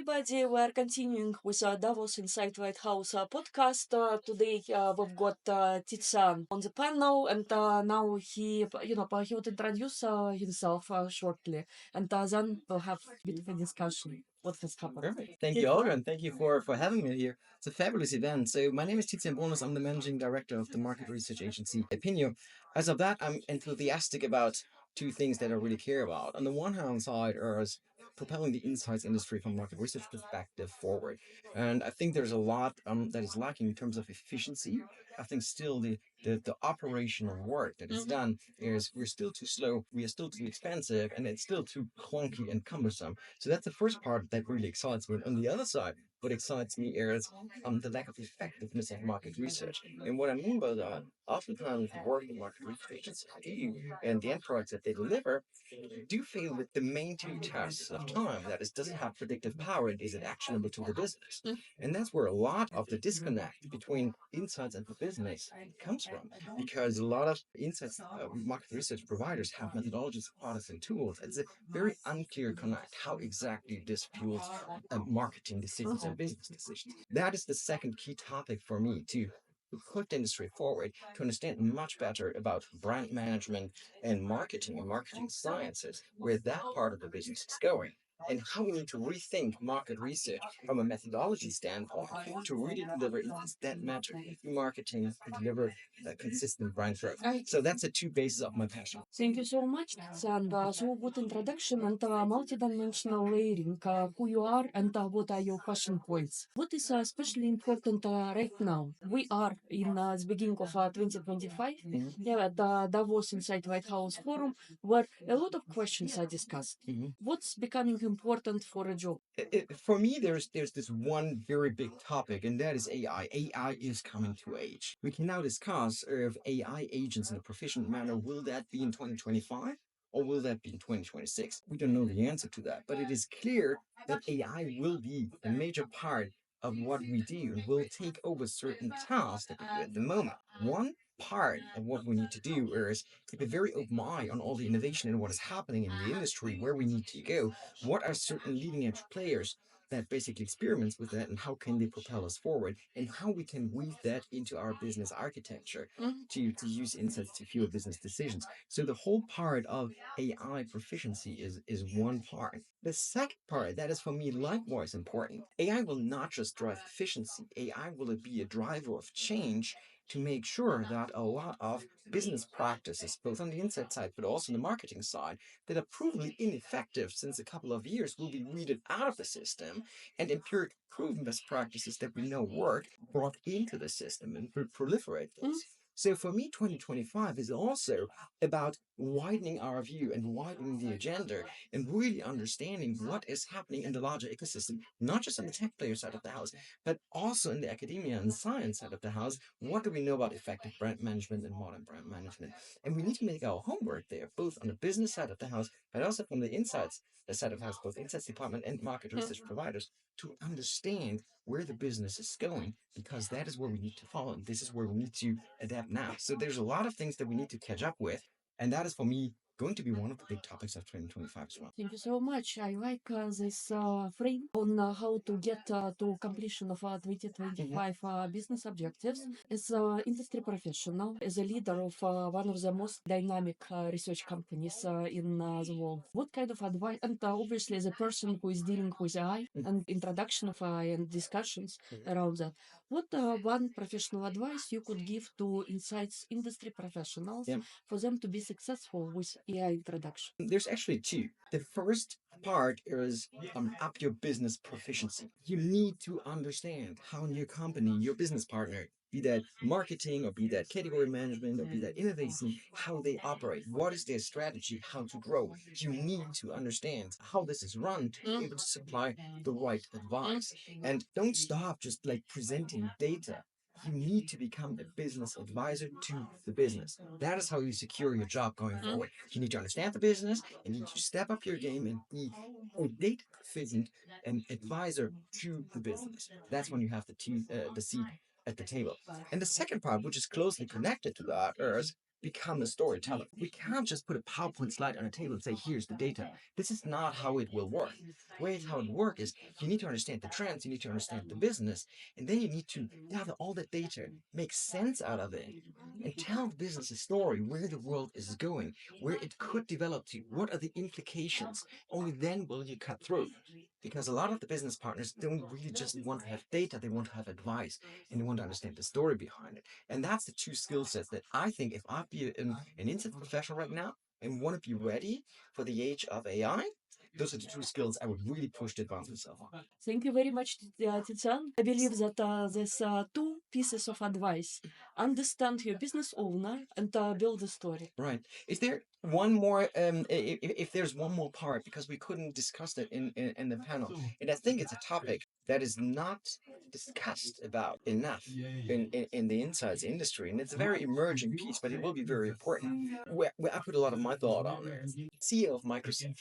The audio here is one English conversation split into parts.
everybody. We're continuing with Davos Insights Lighthouse podcast. Today we've got Tizian on the panel, and now he would introduce himself shortly, and then we'll have a bit of a discussion. What has happened? Perfect. Thank you, Olga, and thank you for having me here. It's a fabulous event. So my name is Tizian Bonus. I'm the managing director of the market research agency Appinio. As of that, I'm enthusiastic about two things that I really care about. On the one hand side is propelling the insights industry from market research perspective forward. And I think there's a lot that is lacking in terms of efficiency. I think still the operational work that is done is we're still too slow, we are still too expensive, and it's still too clunky and cumbersome. So that's the first part that really excites me. And on the other side, what excites me is the lack of effectiveness of market research. And what I mean by that, oftentimes the work the market research agents do and the end products that they deliver do fail with the main two tests of time. That is, does it have predictive power and is it actionable to the business? And that's where a lot of the disconnect between insights and the business comes from, because a lot of insights market research providers have methodologies, products, and tools. It's a very unclear connect how exactly this fuels marketing decisions and business decisions. That is the second key topic for me to put the industry forward to understand much better about brand management and marketing sciences, where that part of the business is going, and how we need to rethink market research from a methodology standpoint to really deliver insights that matter in marketing to deliver consistent brand growth. So that's the two bases of my passion. Thank you so much, and so good introduction and multidimensional layering, who you are and what are your passion points. What is especially important right now? We are in the beginning of 2025, yeah, at the Davos Inside White House Forum, where a lot of questions are discussed. What's becoming important for a job? For me, there's this one very big topic, and that is AI. AI is coming to age. We can now discuss if AI agents in a proficient manner, will that be in 2025 or will that be in 2026? We don't know the answer to that, but it is clear that AI will be a major part of what we do and will take over certain tasks that we do at the moment. One part of what we need to do is keep a very open eye on all the innovation and what is happening in the industry, where we need to go, what are certain leading edge players that basically experiments with that, and how can they propel us forward, and how we can weave that into our business architecture to use insights to fuel business decisions. So the whole part of AI proficiency is one part. The second part, that is for me likewise important, AI will not just drive efficiency, AI will be a driver of change to make sure that a lot of business practices, both on the inside side but also on the marketing side, that are proven ineffective since a couple of years will be weeded out of the system, and empiric proven best practices that we know work brought into the system and proliferate those. So for me, 2025 is also about widening our view and widening the agenda and really understanding what is happening in the larger ecosystem, not just on the tech player side of the house, but also in the academia and science side of the house. What do we know about effective brand management and modern brand management? And we need to make our homework there, both on the business side of the house, but also from the insights side of the house, both insights department and market research providers, to understand where the business is going, because that is where we need to follow. And this is where we need to adapt now. So there's a lot of things that we need to catch up with. And that is for me going to be one of the big topics of 2025 as well. Thank you so much. I like this frame on how to get to completion of 2025 business objectives. As an industry professional, as a leader of one of the most dynamic research companies in the world, what kind of advice, and obviously as a person who is dealing with AI and introduction of AI and discussions around that, what one professional advice you could give to insights industry professionals for them to be successful with AI introduction? There's actually two. The first part is up your business proficiency. You need to understand how in your company, your business partner, be that marketing or be that category management or be that innovation, how they operate, what is their strategy, how to grow. You need to understand how this is run to be able to supply the right advice. And don't stop just like presenting data. You need to become a business advisor to the business. That is how you secure your job going forward. You need to understand the business, and you need to step up your game and be a data proficient and advisor to the business. That's when you have the seat at the table. And the second part, which is closely connected to that, is become a storyteller. We can't just put a PowerPoint slide on a table and say, here's the data. This is not how it will work. The way how it works is you need to understand the trends, you need to understand the business, and then you need to gather all the data, make sense out of it, and tell the business a story where the world is going, where it could develop to, what are the implications. Only then will you cut through. Because a lot of the business partners don't really just want to have data, they want to have advice and they want to understand the story behind it. And that's the two skill sets that I think if I be an insight professional right now and want to be ready for the age of AI, those are the two skills I would really push to advance myself on. Thank you very much, Tizian. I believe that there's two pieces of advice. Understand your business owner and build a story. Right. Is there one more, if there's one more part, because we couldn't discuss it in the panel, and I think it's a topic that is not discussed about enough in the insights industry, and it's a very emerging piece, but it will be very important. Where I put a lot of my thought on there. CEO of Microsoft,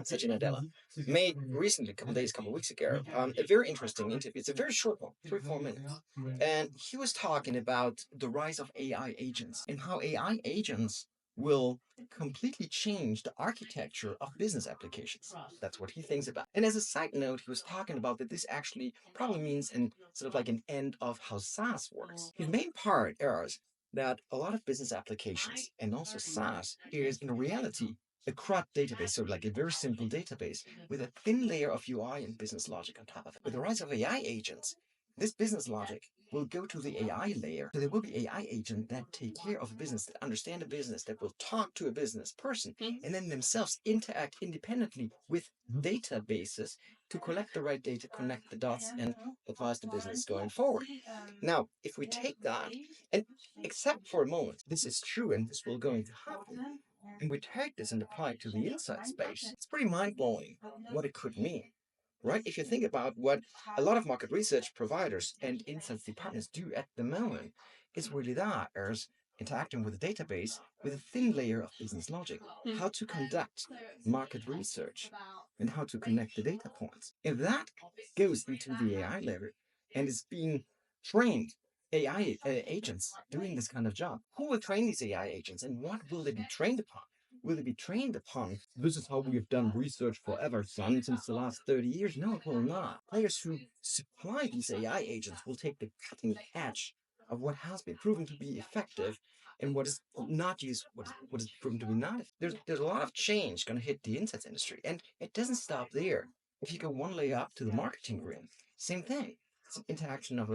Satya Nadella, made recently, a couple of weeks ago, a very interesting interview. It's a very short one, 3-4 minutes. And he was talking about the rise of AI agents and how AI agents will completely change the architecture of business applications. That's what he thinks about. And as a side note, he was talking about that this actually probably means an sort of like an end of how SaaS works. His main part is that a lot of business applications and also SaaS is in reality a CRUD database, so like a very simple database with a thin layer of UI and business logic on top of it. With the rise of AI agents, this business logic will go to the AI layer. So there will be AI agents that take care of a business, that understand a business, that will talk to a business person, and then themselves interact independently with databases to collect the right data, connect the dots, and advise the business going forward. Now, if we take that, and except for a moment, this is true and this will going to happen, and we take this and apply it to the insight space, it's pretty mind-blowing what it could mean. Right? If you think about what a lot of market research providers and insights departments do at the moment, it's really that as interacting with a database with a thin layer of business logic, how to conduct market research and how to connect the data points. If that goes into the AI layer and is being trained, AI agents doing this kind of job, who will train these AI agents and what will they be trained upon? Will it be trained upon? This is how we have done research forever, son, since the last 30 years. No, it will not. Players who supply these AI agents will take the cutting edge of what has been proven to be effective and what is not used, what is proven to be not. There's a lot of change going to hit the insights industry, and it doesn't stop there. If you go one layer up to the marketing realm, same thing. It's an interaction of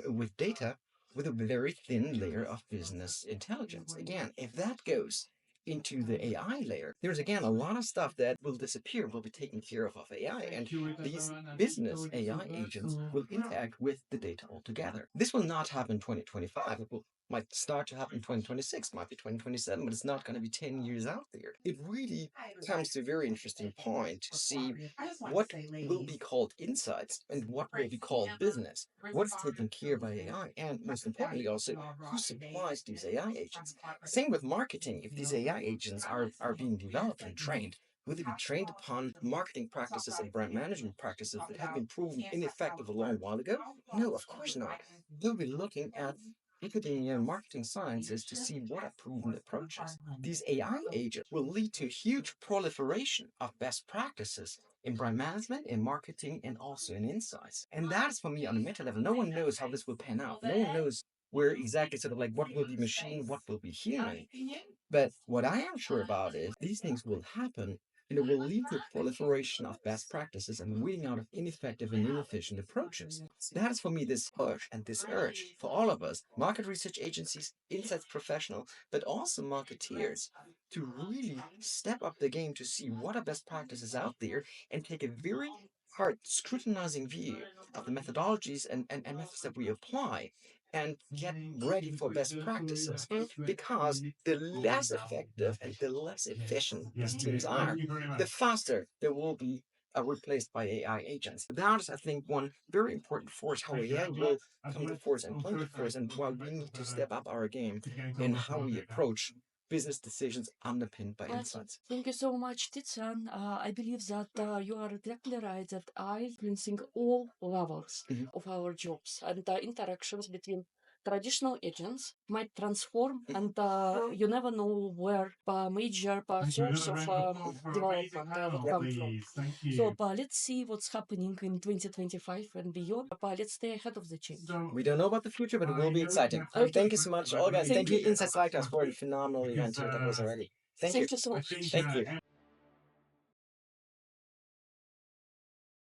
with data with a very thin layer of business intelligence. Again, if that goes into the AI layer, there's again a lot of stuff that will disappear, will be taken care of AI, and these business AI agents will interact with the data altogether. This will not happen in 2025. It will might start to happen in 2026, might be 2027, but it's not going to be 10 years out there. It really comes to a very interesting point to see what will be called insights and what will be called business. What's taken care by AI, and most importantly also, who supplies these AI agents? Same with marketing. If these AI agents are being developed and trained, will they be trained upon marketing practices and brand management practices that have been proven ineffective a long while ago? No, of course not. They'll be looking at academia and marketing sciences to see what are proven approaches. These AI agents will lead to huge proliferation of best practices in brand management, in marketing, and also in insights. And that's for me on a meta level. No one knows how this will pan out. No one knows where exactly sort of like what will be machine, what will be human. But what I am sure about is these things will happen and it will lead to a proliferation of best practices and weeding out of ineffective and inefficient approaches. That is for me this push and this urge for all of us, market research agencies, insights professionals, but also marketeers, to really step up the game to see what are best practices out there and take a very hard scrutinizing view of the methodologies and methods that we apply and get ready for best practices. Because the less effective and the less efficient these teams are, the faster they will be replaced by AI agents. That is, I think, one very important force how AI will come to force and play to force, and why we need to step up our game in how we approach business decisions underpinned by insights. Thank you so much, Tizian. I believe that you are exactly right that I influencing all levels of our jobs and interactions between traditional agents might transform, and you never know where major source of development will come from. So let's see what's happening in 2025 and beyond. Let's stay ahead of the change. We don't know about the future, but it will be exciting. Okay. Thank you so much, Olga, and Thank thank you, you. Insights Lighthouse, for a phenomenal event here that was already. Thank you. Thank you so much. Thank you.